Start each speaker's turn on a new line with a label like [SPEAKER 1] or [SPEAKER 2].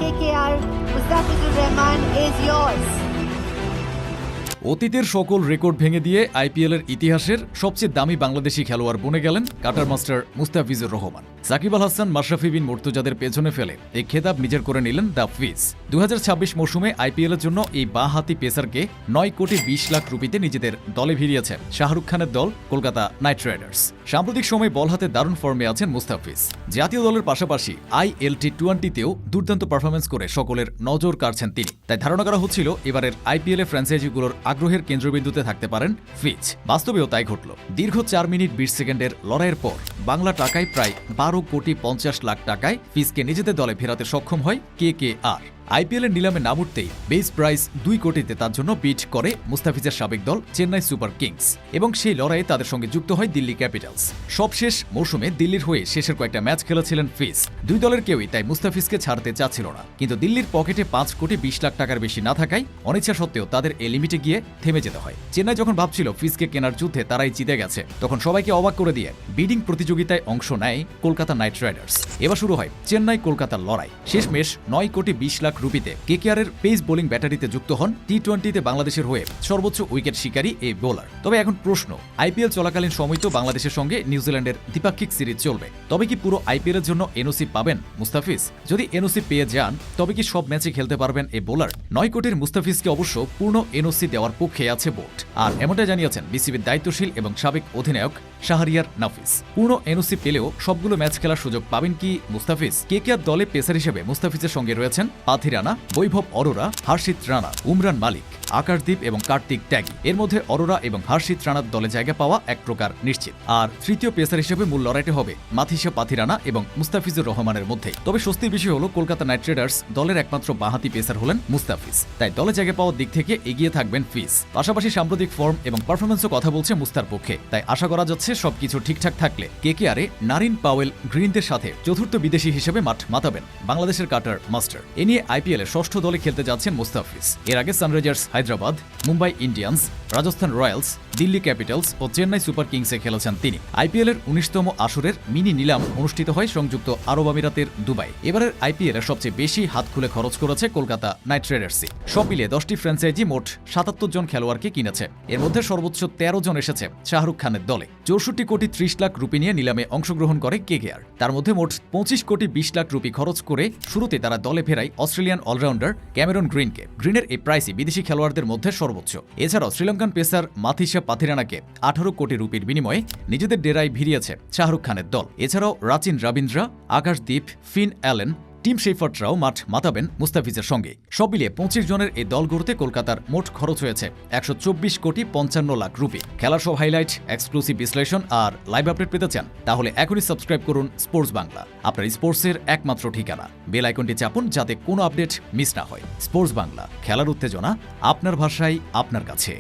[SPEAKER 1] KKR, Mustafizur Rahman is yours.
[SPEAKER 2] অতীতের সকল record ভেঙে দিয়ে আইপিএলের ইতিহাসের সবচেয়ে দামি বাংলাদেশি খেলোয়াড় বনে গেলেন কাটার মাস্টার মুস্তাফিজুর রহমান। সাকিব আল হাসান, মাশরাফি বিন মুর্তজাদের পেছনে ফেলে এই খেতাব নিজের করে নিলেন দ্য ফিজ। 2026 মৌসুমে আইপিএলের জন্য এই বাঁ-হাতি পেসারকে 9 কোটি 20 লাখ রুপিতে নিজেদের দলে ভিড়িয়েছেন শাহরুখ খানের দল কলকাতা নাইট রাইডার্স। সাম্প্রতিক সময়ে বল হাতে দারুণ ফর্মে আছেন মুস্তাফিজ। জাতীয় দলের পাশাপাশি ILT20তেও দুর্দান্ত পারফরমেন্স করে সকলের নজর কাড়ছেন তিনি। তাই ধারণা করা হচ্ছিল এবারের আইপিএলে ফ্র্যাঞ্চাইজিগুলোর আগ্রহের কেন্দ্রবিন্দুতে থাকতে পারেন ফিজ। বাস্তবেও তাই ঘটল। দীর্ঘ 4 মিনিট 20 সেকেন্ডের লড়াইয়ের পর বাংলা টাকায় প্রায় 12 কোটি 50 লাখ টাকায় ফিজকে নিজেদের দলে ফেরাতে সক্ষম হয় KKR। আইপিএলের নিলামে নাম উঠতেই বেস প্রাইস 2 কোটিতে তার জন্য বিট করে মুস্তাফিজের সাবেক দল চেন্নাই সুপার কিংস এবং সেই লড়াইয়ে তাদের সঙ্গে যুক্ত হয় দিল্লি ক্যাপিটালস। সবশেষ মৌসুমে দিল্লির হয়ে শেষের কয়েকটা ম্যাচ খেলেছিলেন ফিজ। দুই দলের কেউই তাই মুস্তাফিজকে ছাড়তে চাচ্ছিল না, কিন্তু দিল্লির পকেটে 5 কোটি 20 লাখ টাকার বেশি না থাকায় অনিচ্ছা সত্ত্বেও তাদের এই লিমিটে গিয়ে থেমে যেতে হয়। চেন্নাই যখন ভাবছিল ফিজকে কেনার যুদ্ধে তারাই জিতে গেছে, তখন সবাইকে অবাক করে দিয়ে বিডিং প্রতিযোগিতায় অংশ নেয় কলকাতা নাইট রাইডার্স। এবার শুরু হয় চেন্নাই কলকাতার লড়াই। শেষমেশ 9 কোটি 20 লাখ রুপিতে KKR-এর পেস বোলিং ব্যাটারিতে যুক্ত হন টি-20তে বাংলাদেশের হয়ে সর্বোচ্চ উইকেট শিকারী এই বোলার। তবে এখন প্রশ্ন, আইপিএল চলাকালীন সময় তো বাংলাদেশের সঙ্গে নিউজিল্যান্ডের দ্বিপাক্ষিক সিরিজ চলবে, তবে কি পুরো আইপিএলের জন্য এনওসি পাবেন মুস্তাফিজ? যদি এনওসি পেয়ে যান তবে কি সব ম্যাচে খেলতে পারবেন এই বোলার? 9 কোটির মুস্তাফিজকে অবশ্য পূর্ণ এনওসি দেওয়ার পক্ষে আছে বোর্ড। আর এমনটা জানিয়েছেন বিসিবির দায়িত্বশীল এবং সাবেক অধিনায়ক শাহরিয়ার নাফিস। পূর্ণ এনওসি পেলেও সবগুলো ম্যাচ খেলার সুযোগ পাবেন কি মুস্তাফিজ? KKR দলে পেসার হিসেবে মুস্তাফিজের সঙ্গে রয়েছেন পাথি রানা, বৈভব অরোরা, হর্ষিত রানা, উমরান মালিক, আকাশদীপ এবং কার্তিক ত্যাগী। এর মধ্যে অরোরা এবং হর্ষিত রানার দলে জায়গা পাওয়া এক প্রকার নিশ্চিত। আর তৃতীয় পেসার হিসেবে মূল লড়াইটা হবে মাথিসা পাথি রানা এবং মুস্তাফিজুর রহমানের মধ্যে। তবে স্বস্তির বিষয় হলো কলকাতা নাইট রাইডার্স দলের একমাত্র বাঁহাতি পেসার হলেন মুস্তাফিজ, তাই দলে জায়গা পাওয়ার দিক থেকে এগিয়ে থাকবেন ফিজ। পাশাপাশি সাম্প্রতিক ফর্ম এবং পারফরমেন্সও কথা বলছে মুস্তার পক্ষে, তাই আশা করা যাচ্ছে সবকিছু ঠিকঠাক থাকলে KKR-এ নারিন পাওয়েল গ্রিনদের সাথে চতুর্থ বিদেশি হিসেবে মাঠ মাতাবেন বাংলাদেশের কাটার মাস্টার। এ নিয়ে আইপিএলে ষষ্ঠ দলে খেলতে যাচ্ছেন মুস্তাফিজ। এর আগে Sunrisers Hyderabad, Mumbai Indians, Rajasthan Royals, Delhi Capitals ও চেন্নাই সুপার কিংসে খেলেছেন তিনি। আইপিএলের 19তম আসরের মিনি নিলাম অনুষ্ঠিত হয় সংযুক্ত আরব আমিরাতের দুবাই। এবারের আইপিএলে সবচেয়ে বেশি হাত খুলে খরচ করেছে কলকাতা নাইট রাইডার্সই। সব মিলিয়ে 10টি ফ্র্যাঞ্চাইজি মোট 77 জন খেলোয়াড়কে কিনেছে। এর মধ্যে সর্বোচ্চ 13 জন এসেছে শাহরুখ খানের দলে। 64 কোটি 30 লাখ রুপি নিয়ে নিলামে অংশগ্রহণ করে KKR। তার মধ্যে মোট 25 কোটি 20 লাখ রুপি খরচ করে শুরুতে তারা দলে ফেরায় অস্ট্রেলিয়ান অলরাউন্ডার ক্যামেরন গ্রিনকে। গ্রিনের এই প্রাইসই বিদেশি খেলোয়াড়দের মধ্যে সর্বোচ্চ। এছাড়াও শ্রীলঙ্কান পেসার মাথিসা পাথি রানাকে 18 কোটি রুপির বিনিময়ে নিজেদের ডেরায় ভিড়িয়েছে শাহরুখ খানের দল। এছাড়াও Rachin Ravindra, Akashdeep, Finn Allen, Tim শেফার্টরাও মাঠ মাতাবেন মুস্তাফিজের সঙ্গে। সব মিলিয়ে 25 জনের এই দল গড়তে কলকাতার মোট খরচ হয়েছে 124 কোটি 55 লাখ রুপি। খেলার সব হাইলাইট, এক্সক্লুসিভ বিশ্লেষণ আর লাইভ আপডেট পেতে চান তাহলে এখনই সাবস্ক্রাইব করুন স্পোর্টস বাংলা, আপনার স্পোর্টসের একমাত্র ঠিকানা। বেল আইকনটি চাপুন যাতে কোনো আপডেট মিস না হয়। স্পোর্টস বাংলা, খেলার উত্তেজনা আপনার ভাষায় আপনার কাছে।